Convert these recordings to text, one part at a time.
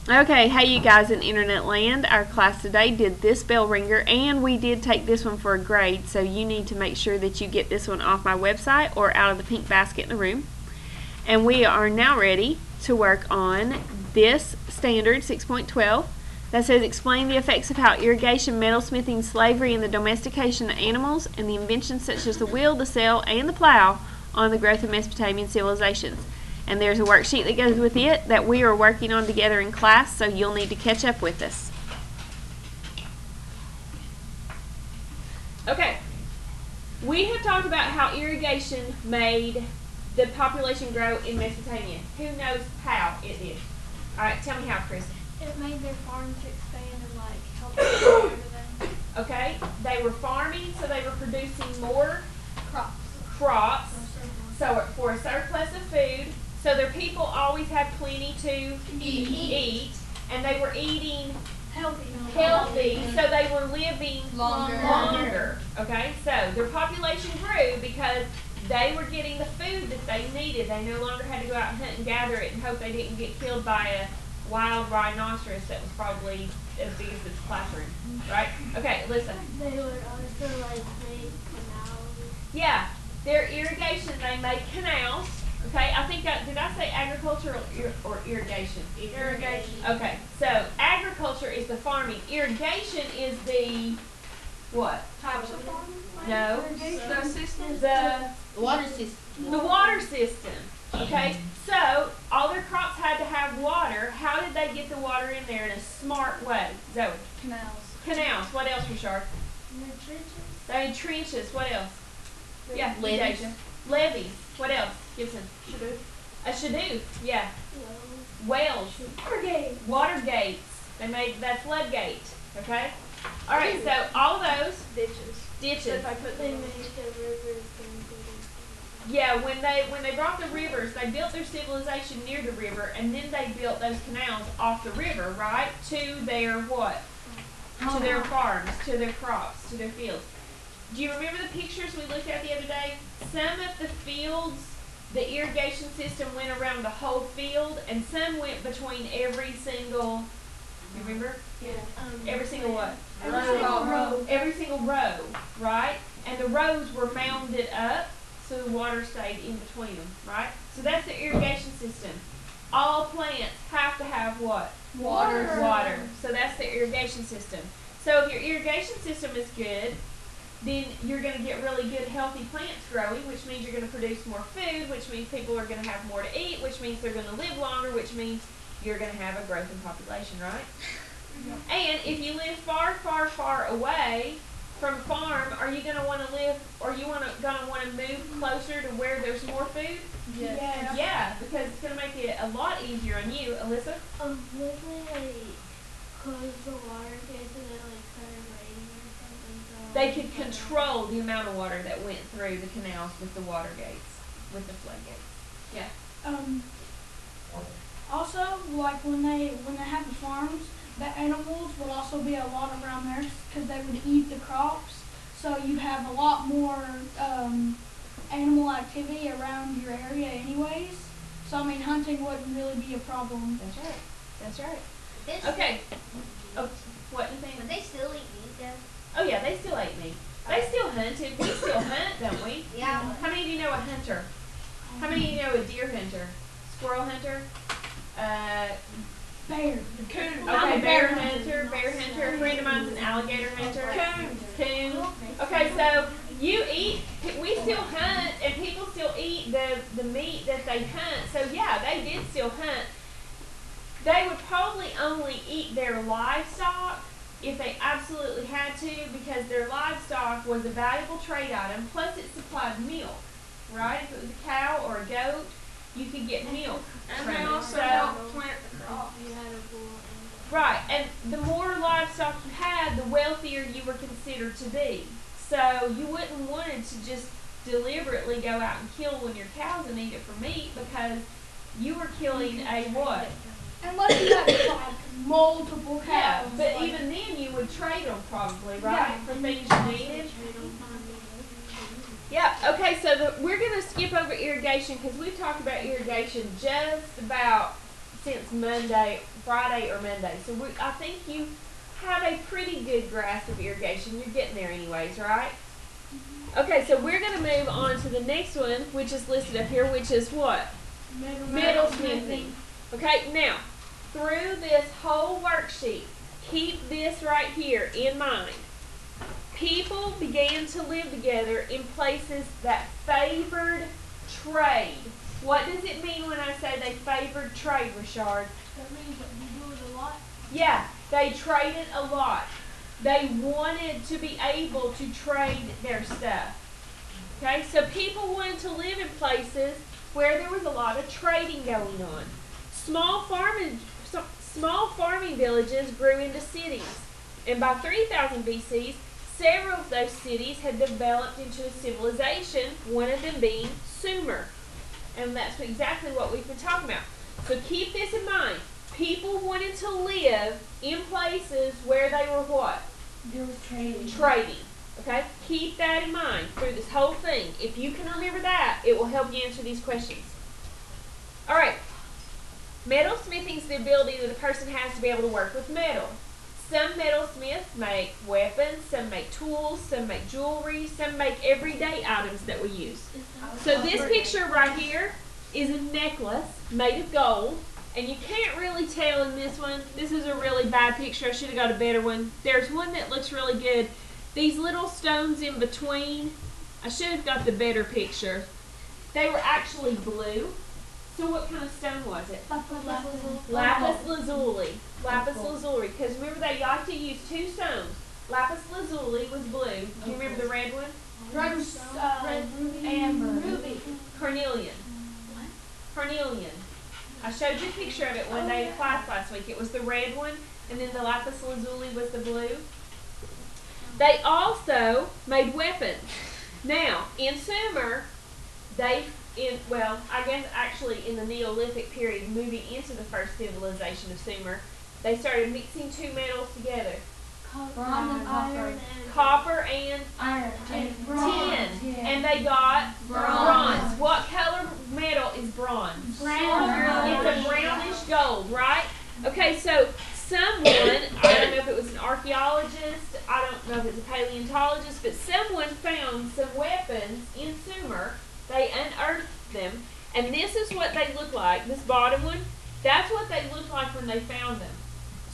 Okay, hey you guys in internet land. Our class today did this bell ringer and we did take this one for a grade, so you need to make sure that you get this one off my website or out of the pink basket in the room. And we are now ready to work on this standard 6.12 that says explain the effects of how irrigation, metalsmithing, slavery, and the domestication of animals and the inventions such as the wheel, the sail, and the plow on the growth of Mesopotamian civilizations. And there's a worksheet that goes with it that we are working on together in class, so you'll need to catch up with us. Okay, we have talked about how irrigation made the population grow in Mesopotamia. Who knows how it did? All right, tell me how, Chris. It made their farms expand and help them everything. Okay, they were farming, so they were producing more crops. So for a surplus of food, so their people always had plenty to eat, and they were eating healthy, so they were living longer. Okay, so their population grew because they were getting the food that they needed. They no longer had to go out and hunt and gather it and hope they didn't get killed by a wild rhinoceros that was probably as big as this classroom, right? Okay, listen. They would also make canals. Yeah, their irrigation, they made canals. Okay, I think did I say agriculture or irrigation? Irrigation. Okay, so agriculture is the farming. Irrigation is the what? Types of farming? No. The system. The Water system. The water system. Okay, so all their crops had to have water. How did they get the water in there in a smart way? Zoe. Canals. What else, Richard? Trenches. They had trenches. What else? Yeah, Levees. Deja. Levees. What else? Gibson. A shadoof. Yeah. Wells. Water gates. They made that floodgate. Okay. All right. So all of those Ditches. ditches. They made the rivers Yeah, when they brought the rivers, they built their civilization near the river, and then they built those canals off the river, right, to their what? To their farms, to their crops, to their fields. Do you remember the pictures we looked at the other day? Some of the fields, the irrigation system went around the whole field, and some went between every single. You remember? Yeah. Every single what? Every single row. Every single row, right? And the rows were mounded up, so the water stayed in between them, right? So that's the irrigation system. All plants have to have what? Water. So that's the irrigation system. So if your irrigation system is good, then you're going to get really good healthy plants growing, which means you're going to produce more food, which means people are going to have more to eat, which means they're going to live longer, which means you're going to have a growth in population, right? Mm-hmm. And if you live far, far, far away from a farm, are you going to want to live, or you going to want to move closer to where there's more food? Yes. Yeah, because it's going to make it a lot easier on you. Alyssa? Wasn't they close the water gates and then started raining or something? So They could control the amount of water that went through the canals with the water gates, with the floodgates. Yeah. Also, when they have the farms, the animals would also be a lot around there because they would eat the crops. So you'd have a lot more animal activity around your area, anyways. So hunting wouldn't really be a problem. That's right. Okay. Oh, what do you think? Would they still eat meat though? Oh yeah, they still ate meat. They still hunted. We still hunt, don't we? Yeah. How many of you know a hunter? How many of you know a deer hunter? Squirrel hunter? Bear. Coon. Okay, bear hunter. A friend of mine's an alligator hunter. Coon. Okay, so we still hunt, and people still eat the meat that they hunt. So yeah, they did still hunt. They would probably only eat their livestock if they absolutely had to, because their livestock was a valuable trade item, plus it supplied milk, right? If it was a cow or a goat, you could get milk. And from they it. also So- help plant the crops. You had a bull Right, and the more livestock you had, the wealthier you were considered to be. So you wouldn't want to just deliberately go out and kill one of your cows and eat it for meat, because you were killing a what? Unless you had multiple Yeah, cows. but even then you would trade them probably, right? For things you needed. Yeah, okay, so we're going to skip over irrigation because we've talked about irrigation just about since Friday or Monday. So I think you have a pretty good grasp of irrigation. You're getting there anyways, right? Okay, so we're going to move on to the next one, which is listed up here, which is what? Metalsmithing. Okay, now, through this whole worksheet, keep this right here in mind. People began to live together in places that favored trade. What does it mean when I say they favored trade, Rashard? That means that we do it a lot. Yeah, they traded a lot. They wanted to be able to trade their stuff. Okay, so people wanted to live in places where there was a lot of trading going on. Small farming villages grew into cities. And by 3000 BC, several of those cities had developed into a civilization, one of them being Sumer. And that's exactly what we've been talking about. So keep this in mind. People wanted to live in places where they were what? There was trading. Trading. Okay? Keep that in mind through this whole thing. If you can remember that, it will help you answer these questions. Alright. Metalsmithing is the ability that a person has to be able to work with metal. Some metalsmiths make weapons, some make tools, some make jewelry, some make everyday items that we use. So this picture right here is a necklace made of gold. And you can't really tell in this one. This is a really bad picture. I should have got a better one. There's one that looks really good. These little stones in between, I should have got the better picture. They were actually blue. So what kind of stone was it? Lapis lazuli. Lapis lazuli. Because remember they like to use two stones. Lapis lazuli was blue. Do you remember the red one? Red ruby. Amber. Ruby. Carnelian. What? Carnelian. I showed you a picture of it one day in class last week. It was the red one, and then the lapis lazuli was the blue. They also made weapons. Now, in Sumer, I guess actually in the Neolithic period, moving into the first civilization of Sumer, they started mixing two metals together. Copper and iron. Tin. And they got bronze. What color metal is bronze? Brown. It's a brownish gold, right? Okay, so someone, I don't know if it was an archaeologist, I don't know if it's a paleontologist, but someone found some weapons in Sumer. They unearthed them, and this is what they look like. This bottom one, that's what they looked like when they found them.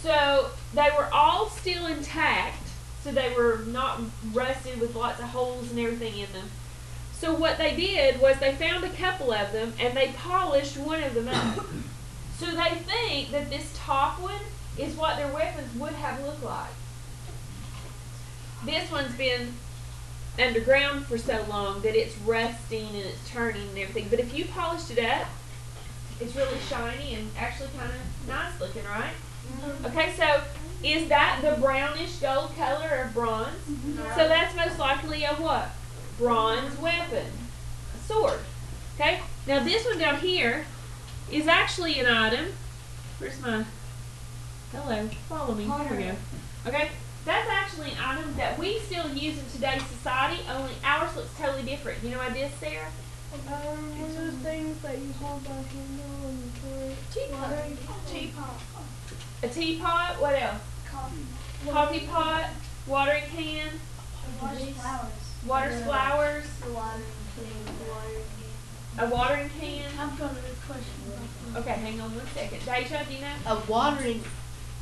So they were all still intact, so they were not rusted with lots of holes and everything in them. So what they did was they found a couple of them and they polished one of them up. So they think that this top one is what their weapons would have looked like. This one's been underground for so long that it's rusting and it's turning and everything. But if you polished it up, it's really shiny and actually kind of nice looking, right? Okay, so is that the brownish gold color of bronze? So that's most likely a what? Bronze weapon. A sword. Okay? Now this one down here is actually an item. Where's my... Hello. Follow me. Here we go. Okay? That's actually an item that we still use in today's society, only ours looks totally different. You know what this, Sarah? One of those things that you hold by handle and you Teapot. A teapot. What else? Coffee pot. Watering can. Waters flowers. A watering can. I've got a question. Okay, hang on 1 second. Deja, do you know? A watering,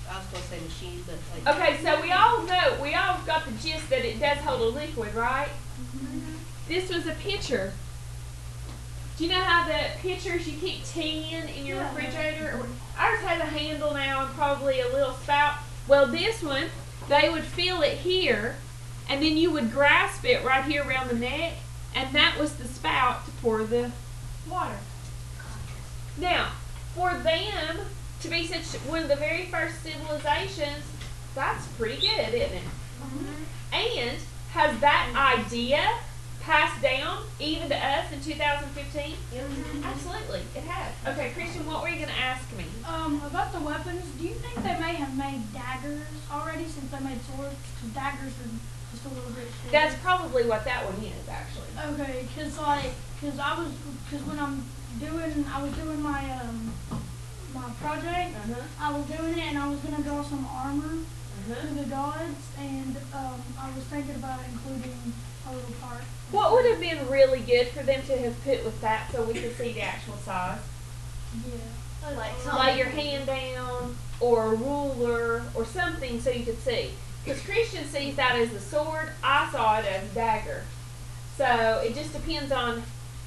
I was going to say machine, but like, Okay, so we all got the gist that it does hold a liquid, right? This was a pitcher. Do you know how the pitchers you keep tea in your refrigerator? Ours has a handle now and probably a little spout. Well, this one, they would fill it here, and then you would grasp it right here around the neck, and that was the spout to pour the water. Now, for them to be such one of the very first civilizations, that's pretty good, isn't it? And has that idea passed down even to us in 2015? Absolutely, it has. Okay, Christian, what were you going to ask me? About the weapons, do you think they may have made daggers already since they made swords? Because daggers are just a little bit shorter. That's probably what that one is, actually. Okay, because when I was doing my my project, I was doing it and I was gonna draw some armor to the gods, and I was thinking about including a little part. What would have been really good for them to have put with that so we could see the actual size? Yeah. Like Lay your hand down, or a ruler, or something so you could see. Because Christian sees that as a sword, I saw it as a dagger. So it just depends on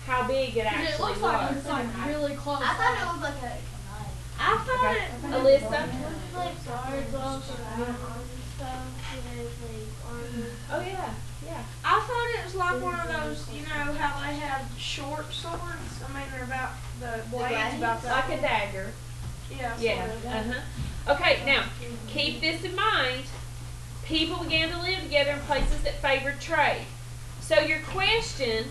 how big it actually It looks was. like it's like really close. I thought it was like a knife. I thought Okay. it Alyssa? Like swords also around and stuff with like armor. Oh yeah, yeah. I thought it was like one of those, you know, how they have short swords. I mean, they're about the blades about that. Like a dagger. Yeah. Yeah. Sort of. Okay, now keep this in mind. People began to live together in places that favored trade. So your question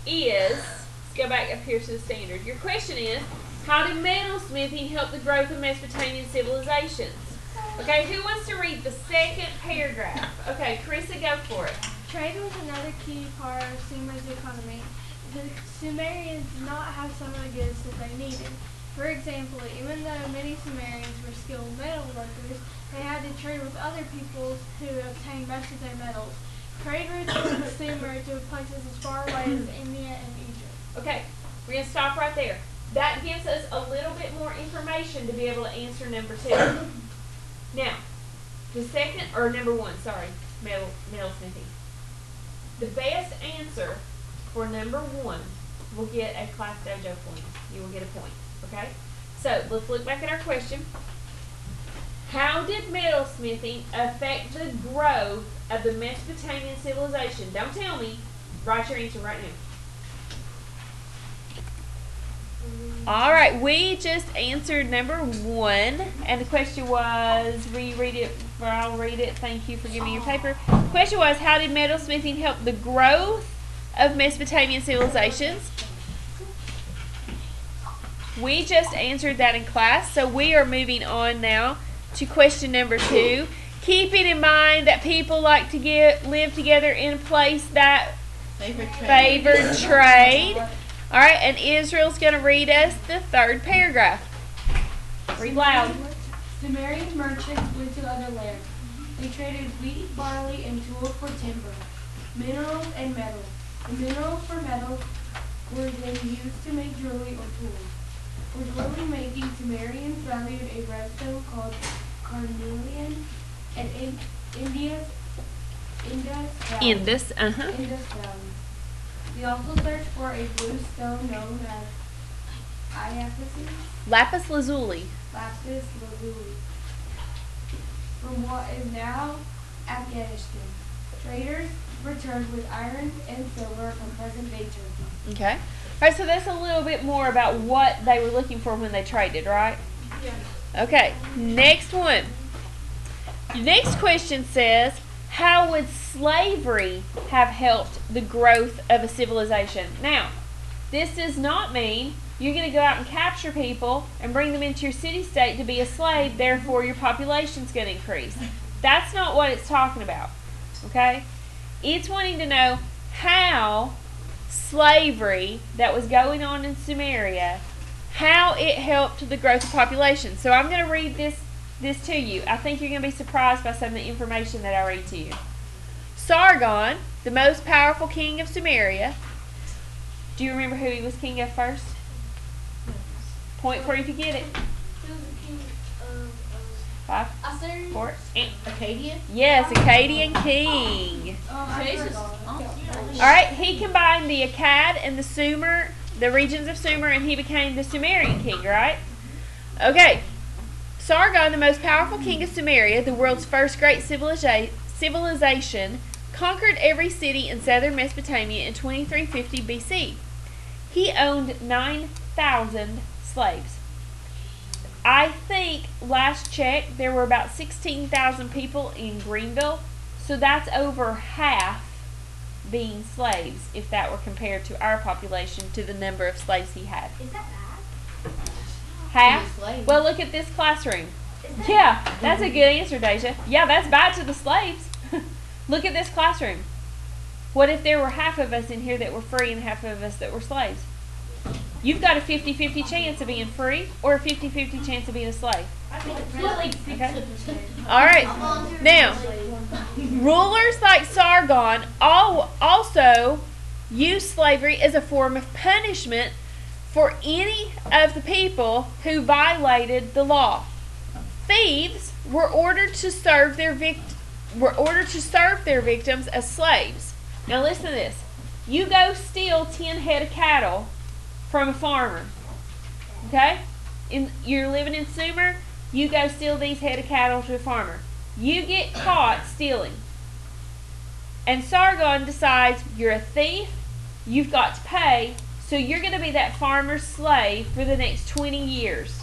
is, let's go back up here to the standard. Your question is, how did metalsmithing help the growth of Mesopotamian civilizations? Okay, who wants to read the second paragraph? Okay, Carissa, go for it. Trade was another key part of Sumer's economy. The Sumerians did not have some of the goods that they needed. For example, even though many Sumerians were skilled metal workers, they had to trade with other peoples to obtain most of their metals. Trade routes from Sumer to places as far away as India and Egypt. Okay, we're going to stop right there. That gives us a little bit more information to be able to answer number 2. Now, the second, or number 1, sorry, metalsmithing. The best answer for number 1 will get a Class Dojo point. You will get a point, okay? So, let's look back at our question. How did metalsmithing affect the growth of the Mesopotamian civilization? Don't tell me. Write your answer right now. All right, we just answered number 1, and the question was, reread it, or I'll read it. Thank you for giving me your paper. The question was, how did metalsmithing help the growth of Mesopotamian civilizations? We just answered that in class, so we are moving on now to question number 2. Keeping in mind that people like to live together in a place that favored trade. All right, and Israel's going to read us the third paragraph. Read loud. Sumerian merchants went to other lands. They traded wheat, barley, and tools for timber, minerals, and metal. The minerals for metal were then used to make jewelry or tools. For jewelry making, Sumerians valued a redstone called carnelian and Indus Valley. Indus, Indus Valley. They also searched for a blue stone known as Iapetus, Lapis lazuli. lapis lazuli, from what is now Afghanistan. Traders returned with iron and silver from present-day Turkey. Okay. All right, so that's a little bit more about what they were looking for when they traded, right? Yeah. Okay, next one. The next question says, how would slavery have helped the growth of a civilization? Now, this does not mean you're going to go out and capture people and bring them into your city-state to be a slave, therefore your population's going to increase. That's not what it's talking about, okay? It's wanting to know how slavery that was going on in Sumeria, how it helped the growth of population. So I'm going to read this to you. I think you're going to be surprised by some of the information that I read to you. Sargon, the most powerful king of Sumeria. Do you remember who he was king of first? Point for you if you get it. He was the king of 5, Assyria. 4, and Akkadian? yes, Akkadian king. Jesus. All right, he combined the Akkad and the Sumer, the regions of Sumer, and he became the Sumerian king, right? Okay. Sargon, the most powerful king of Sumeria, the world's first great civilization, conquered every city in southern Mesopotamia in 2350 BC. He owned 9,000 slaves. I think, last check, there were about 16,000 people in Greenville, so that's over half being slaves, if that were compared to our population to the number of slaves he had. Is that bad? Half? Slaves. Well, look at this classroom. Yeah, that's a good answer, Deja. Yeah, that's bad to the slaves. Look at this classroom. What if there were half of us in here that were free and half of us that were slaves? you've got a 50-50 chance of being free or a 50-50 chance of being a slave. Okay. All right. Now, rulers like Sargon also used slavery as a form of punishment for any of the people who violated the law. Thieves were ordered to serve their victims as slaves. Now listen to this. You go steal 10 head of cattle from a farmer. Okay? You're living in Sumer, you go steal these head of cattle to a farmer. You get caught stealing. And Sargon decides you're a thief, you've got to pay, so you're going to be that farmer's slave for the next 20 years.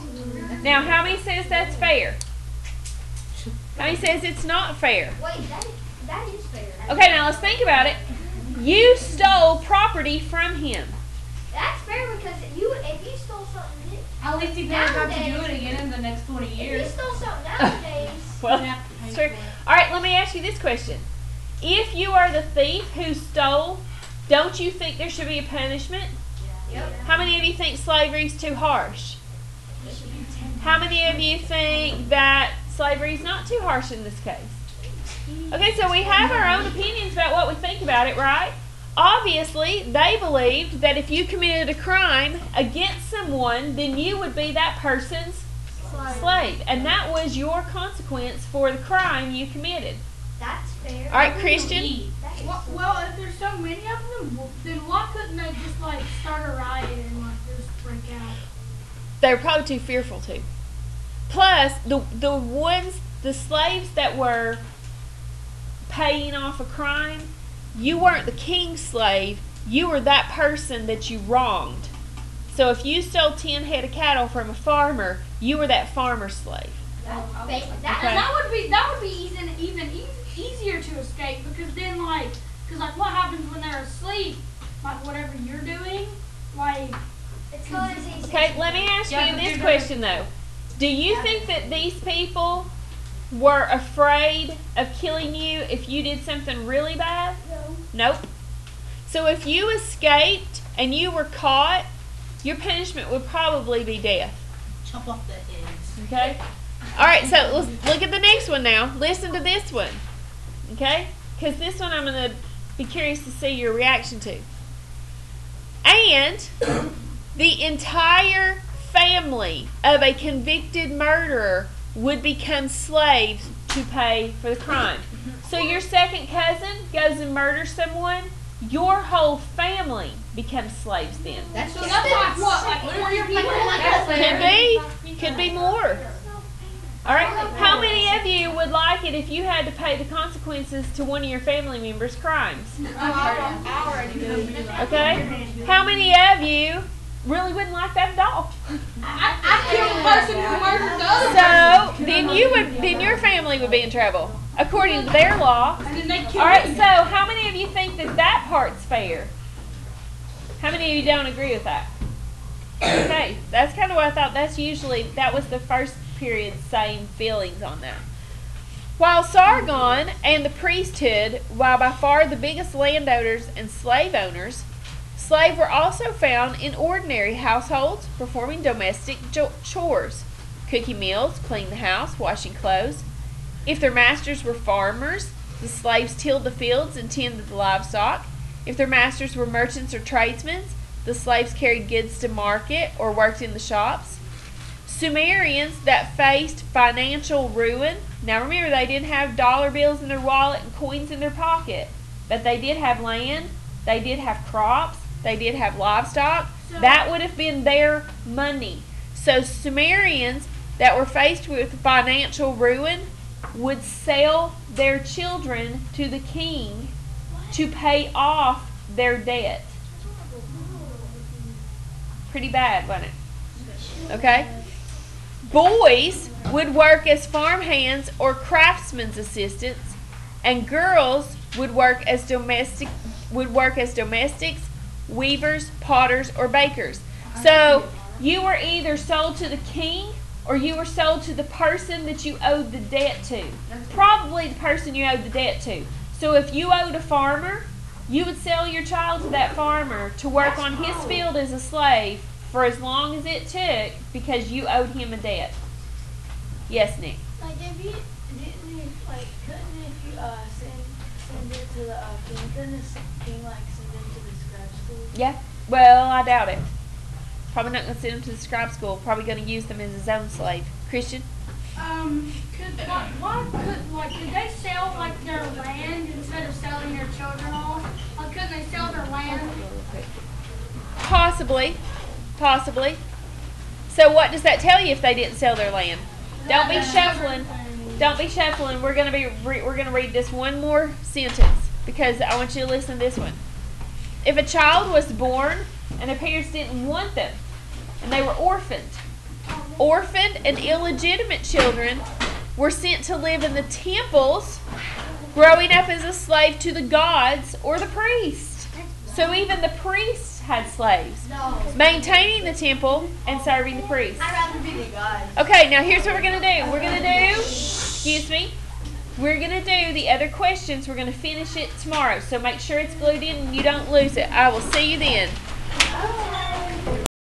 Now, how many says that's fair? How many says it's not fair? Wait, that is fair. Okay, now let's think about it. You stole property from him. That's fair because if you stole something, At least he doesn't have to do it again in the next 20 if you years. stole something nowadays, Well, You have to pay it's true. for it. All right, let me ask you this question. If you are the thief who stole, don't you think there should be a punishment? yep. How many of you think slavery is too harsh? How many of you think that slavery is not too harsh in this case? Okay, so we have our own opinions about what we think about it, right? Obviously, they believed that if you committed a crime against someone, then you would be that person's slave. And that was your consequence for the crime you committed. That's fair. All right, Christian? That is Well, if there's so many of them, then why couldn't they just like start a riot and like just break out? They were probably too fearful to. Plus, the slaves that were paying off a crime, you weren't the king's slave, you were that person that you wronged. So if you stole 10 head of cattle from a farmer, you were that farmer's slave. okay. That would be even easier to escape because then because what happens when they're asleep, like whatever you're doing, like It's because he's Okay, let me ask Yeah, you but this you're question though. Do you think that these people were afraid of killing you if you did something really bad? No. Nope. So if you escaped and you were caught, your punishment would probably be death. Chop off the heads. Okay? Alright, so let's look at the next one now. Listen to this one. Okay? Because this one I'm going to be curious to see your reaction to. And the entire family of a convicted murderer would become slaves to pay for the crime. So your second cousin goes and murders someone, your whole family becomes slaves then. That's so just that's like what, like 4 people? Could be more. Alright, how many of you would like it if you had to pay the consequences to one of your family members' crimes? I already do. Okay? How many of you really wouldn't like that at all? I killed the person who murdered the other So then your family would be in trouble, according to their law. person, and then they killed Alright, me. so how many of you think that part's fair? How many of you don't agree with that? Okay, that's kind of what I thought. That was the first period saying feelings on that. While Sargon and the priesthood, while by far the biggest landowners and slave owners, slaves were also found in ordinary households performing domestic chores, cooking meals, cleaning the house, washing clothes. If their masters were farmers, the slaves tilled the fields and tended the livestock. If their masters were merchants or tradesmen, the slaves carried goods to market or worked in the shops. Sumerians that faced financial ruin. Now remember, they didn't have dollar bills in their wallet and coins in their pocket, but they did have land, they did have crops, they did have livestock. That would have been their money. So Sumerians that were faced with financial ruin would sell their children to the king to pay off their debt. Pretty bad, wasn't it? Okay? Boys would work as farmhands or craftsmen's assistants, and girls would work as domestics, weavers, potters, or bakers. So you were either sold to the king or you were sold to the person that you owed the debt to. Probably the person you owed the debt to. So if you owed a farmer, you would sell your child to that farmer to work on his field as a slave for as long as it took because you owed him a debt. Yes, Nick. Like if you didn't, couldn't if you send it to the king, couldn't the king like send them to the scribe school? Yeah. Well, I doubt it. Probably not going to send them to the scribe school. Probably going to use them as his own slave. Christian? Could they sell like their land instead of selling their children off? Like, couldn't they sell their land? Possibly. So what does that tell you if they didn't sell their land? Don't be shuffling. Don't be shuffling. We're gonna read this one more sentence because I want you to listen to this one. If a child was born and their parents didn't want them, and they were orphaned and illegitimate children were sent to live in the temples, growing up as a slave to the gods or the priests. So even the priests had slaves, maintaining the temple and serving the priests. I'd rather be the god. Okay, now here's what we're going to do. We're going to do the other questions. We're going to finish it tomorrow. So make sure it's glued in and you don't lose it. I will see you then.